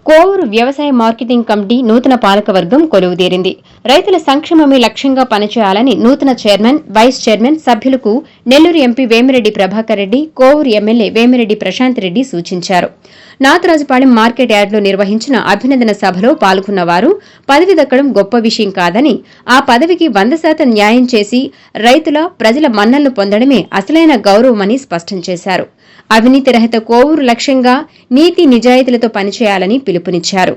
కోవూరు వ్యవసాయ marketing committee నూతన పాలకవర్గం కొలువుదీరింది. రైతుల సంక్షేమమే లక్ష్యంగా పనిచేయాలని నూతన చైర్మన్, వైస్ చైర్మన్ సభ్యులకు నెల్లూరు ఎంపీ వేమిరెడ్డి ప్రభాకర్ రెడ్డి, కోవూరు ఎమ్మెల్యే వేమిరెడ్డి ప్రశాంత్ రెడ్డి సూచించారు. నాతరాజుపాలెం మార్కెట్ యార్డులో నిర్వహించిన అభినందన సభలో పాల్గొన్న వారు పదవి దక్కడం గొప్ప విషయం కాదని, ఆ పదవికి 100% న్యాయం చేసి రైతుల, ప్రజల మన్నలను పొందడమే అసలైన గౌరవమని స్పష్టం చేశారు. అవినీతి రహిత కోవూరు లక్ష్యంగా నీతి నిజాయితీలతో పనిచేయాలని పిలుపునిచ్చారు.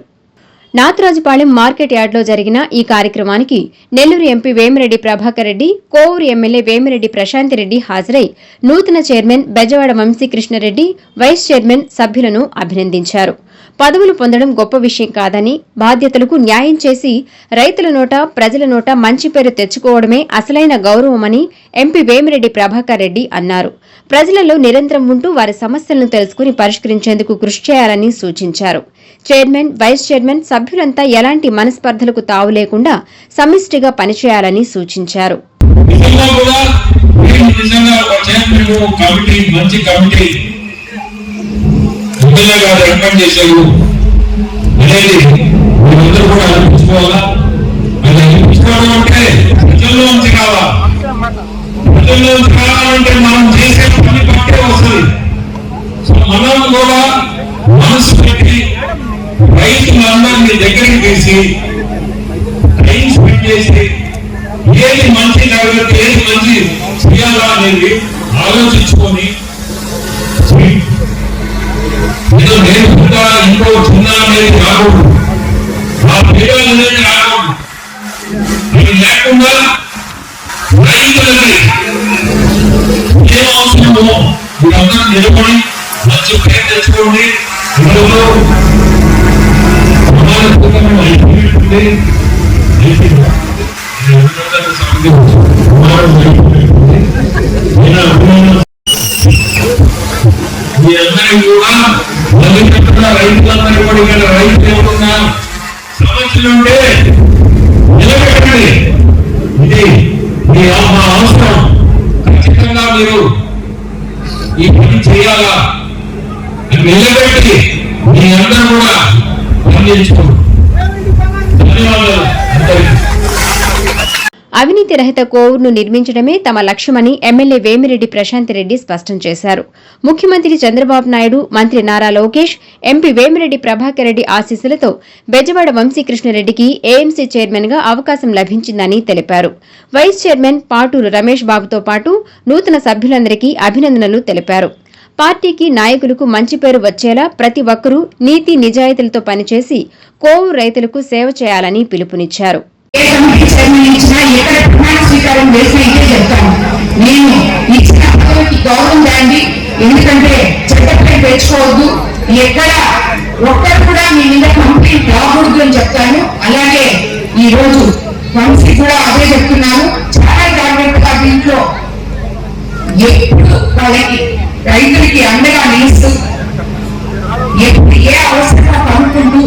నాతరాజుపాలెం మార్కెట్ యార్డులో జరిగిన ఈ కార్యక్రమానికి నెల్లూరు ఎంపీ వేమిరెడ్డి ప్రభాకర్ రెడ్డి, కోవూరు ఎమ్మెల్యే వేమిరెడ్డి ప్రశాంత్ రెడ్డి హాజరై నూతన చైర్మన్ బెజవాడ వంశీకృష్ణరెడ్డి, వైస్ చైర్మన్ సభ్యులను అభినందించారు. పదవులు పొందడం గొప్ప విషయం కాదని, బాధ్యతలకు న్యాయం చేసి రైతుల నోట, ప్రజల నోట మంచి పేరు తెచ్చుకోవడమే అసలైన గౌరవమని ఎంపీ వేమిరెడ్డి ప్రభాకర్ రెడ్డి అన్నారు. ప్రజలలో నిరంతరం ఉంటూ వారి సమస్యలను తెలుసుకుని పరిష్కరించేందుకు కృషి చేయాలని సూచించారు. చైర్మన్, వైస్ చైర్మన్ సభ్యులంతా ఎలాంటి మనస్పర్ధలకు తావు లేకుండా సమిష్టిగా పనిచేయాలని సూచించారు. మనం చేసే పని పట్టే వస్తుంది. మనం కూడా మనసు పెట్టి రైతులందరినీ దగ్గరికి తీసి టైం స్పెండ్ చేసి ఏది మంచి జరగదు, ఏది మంచి చేయాలా అనేది ఆలోచించుకొని నేను పుట్టా ఇంకో చిన్న అనేది రాకూడదు, ఆ పిల్లలు అనేది రాకూడదు. అది లేకుండా రైతులకి ఏం అవసరమో మీరందరూ నిలబడి మంచి పేరు తెచ్చుకోండి. మీ అందరికీ కూడా రైతులందరూ కూడా ఇక్కడ రైతు ఏమన్నా సమస్యలు ఉంటే నిలబెట్టండి. ఇది మీ అవసరం. ఖచ్చితంగా మీరు ఈ పని చేయాలా నిలబెట్టి మీ అందరూ కూడా పనిచేసుకోండి. ధన్యవాదాలు. అవినీతి రహిత కోవూరును నిర్మించడమే తమ లక్ష్యమని ఎమ్మెల్యే వేమిరెడ్డి ప్రశాంత్ రెడ్డి స్పష్టం చేశారు. ముఖ్యమంత్రి చంద్రబాబు నాయుడు, మంత్రి నారా లోకేష్, ఎంపీ వేమిరెడ్డి ప్రభాకర్ రెడ్డి ఆశీస్సులతో బెజవాడ వంశీకృష్ణరెడ్డికి ఏఎంసీ చైర్మన్ గా అవకాశం లభించిందని తెలిపారు. వైస్ చైర్మన్ పాటూరు రమేష్ బాబుతో పాటు నూతన సభ్యులందరికీ అభినందనలు తెలిపారు. పార్టీకి, నాయకులకు మంచి పేరు వచ్చేలా ప్రతి ఒక్కరూ నీతి నిజాయితీలతో పనిచేసి కోవూరు రైతులకు సేవ చేయాలని పిలుపునిచ్చారు. ఏ కమిటీ చైర్మన్ ఇచ్చినా, ఎక్కడ ప్రమాణ స్వీకారం చేసినా ఇదే చెప్తాను. నేను ఇచ్చిన పదవికి గౌరవం చేయండి. ఎందుకంటే చెడ్డపేరు తెచ్చుకోవద్దు. ఎక్కడ ఒక్కరు కూడా మీ మీద కంప్లైంట్ రాకూడదు అని చెప్తాను. అలాగే ఈ రోజు వంశీ కూడా అదే చెప్తున్నాను. చాలా జాగ్రత్తగా దీంట్లో ఎప్పుడు వాళ్ళకి రైతులకి అండగా నిలుస్తూ ఎప్పుడు ఏ అవసరం కనుక్కుంటూ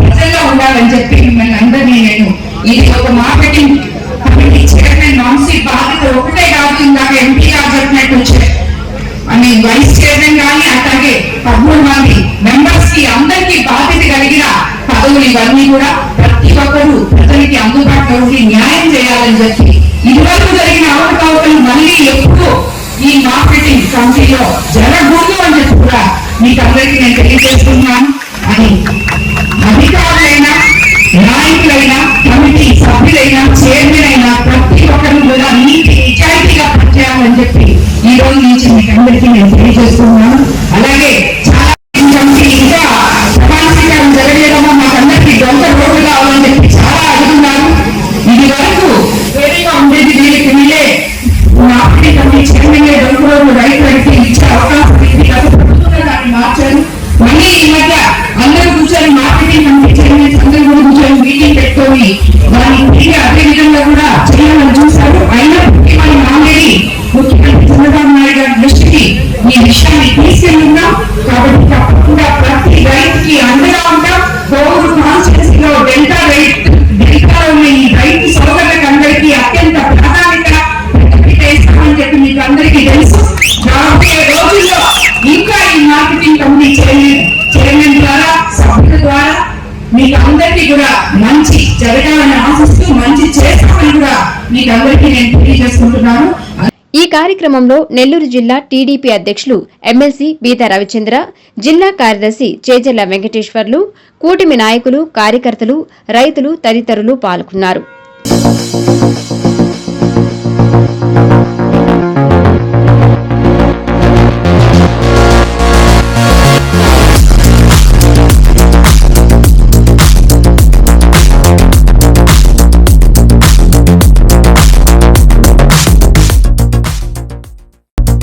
ప్రజల్లో ఉండాలని చెప్పి మిమ్మల్ని అందరినీ నేను ఇది ఒక మార్కెటింగ్ కమిటీ చైర్మన్ వంశీ బాధ్యత ఒకటే కాదు, ఇందాక ఎంపీ గారు చెప్పినట్టు వచ్చాయి అని వైస్ చైర్మన్ కానీ అట్లాగే 13 మంది మెంబర్స్ కి అందరికీ బాధ్యత కలిగిన పదవులు ఇవన్నీ కూడా ప్రతి ఒక్కరూ ప్రజలకి అందుబాటులో ఉండి న్యాయం చేయాలని చెప్పి ఇదివరకు జరిగిన అవకతవకలు మళ్ళీ ఎప్పుడు ఈ మార్కెటింగ్ కమిటీలో జరగకూడదు అని చెప్పి కూడా మీకు అందరికీ నేను తెలియజేస్తున్నాను. అని అధికారులైనా, నాయకులైనా, కమిటీ సభ్యులైనా, చైర్మన్ అయినా ప్రతి ఒక్కరు కూడా నీతి నిజాయితీగా పనిచేయాలని చెప్పి ఈ రోజు నుంచి మీకు అందరికీ నేను తెలియజేస్తున్నాను. అలాగే చాలా కమిటీ ఇంకా ప్రమాణ స్వీకారం జరగలేదమ్మా, మాకందరికీ దొంగ రోడ్డు కావాలని చెప్పి చాలా అడుగుతున్నారు. ఇది వరకు వేరేగా ఉండేది, వీళ్ళకి వీళ్ళే మార్కెటింగ్ కమిటీ చైర్మన్ దొంగ రోడ్డు రైతులకి ఇచ్చే అవకాశం దాన్ని మార్చారు. మళ్ళీ ఈ మధ్య అందరూ కూర్చొని మార్కెటింగ్ కమిటీ చైర్మన్స్ అందరూ కూడా కూర్చొని మీటింగ్ పెట్టుకొని దాన్ని తిరిగి అదే విధంగా కూడా చేయాలని చూశారు. అయినప్పటికీ మనం ఆల్రెడీ ముఖ్యమంత్రి చంద్రబాబు నాయుడు గారి దృష్టికి ఈ విషయాన్ని తీసుకెళ్ళున్నాం. కాబట్టి తప్పకుండా ప్రతి రైతుకి అండగా ఉంటాం. కోవూరు కాన్స్టిట్యూన్సీలో డెల్టాలో ఉన్న ఈ రైతు సోదరులకు అందరికీ అత్యంత ప్రాధాన్యత ఇస్తామని చెప్పి మీకు అందరికీ తెలుసు. రాబోయే రోజుల్లో ఇంకా ఈ మార్కెటింగ్ కమిటీ చైర్మన్ ద్వారా, సభ్యుల ద్వారా కూడా మంచి జరగాలని ఆశిస్తూ మంచి చేస్తామని కూడా మీకు అందరికీ నేను తెలియజేసుకుంటున్నాను. ఈ కార్యక్రమంలో నెల్లూరు జిల్లా టీడీపీ అధ్యక్షులు ఎమ్మెల్సీ బీత రవిచంద్ర, జిల్లా కార్యదర్శి చేజర్ల వెంకటేశ్వర్లు, కూటమి నాయకులు, కార్యకర్తలు, రైతులు తదితరులు పాల్గొన్నారు.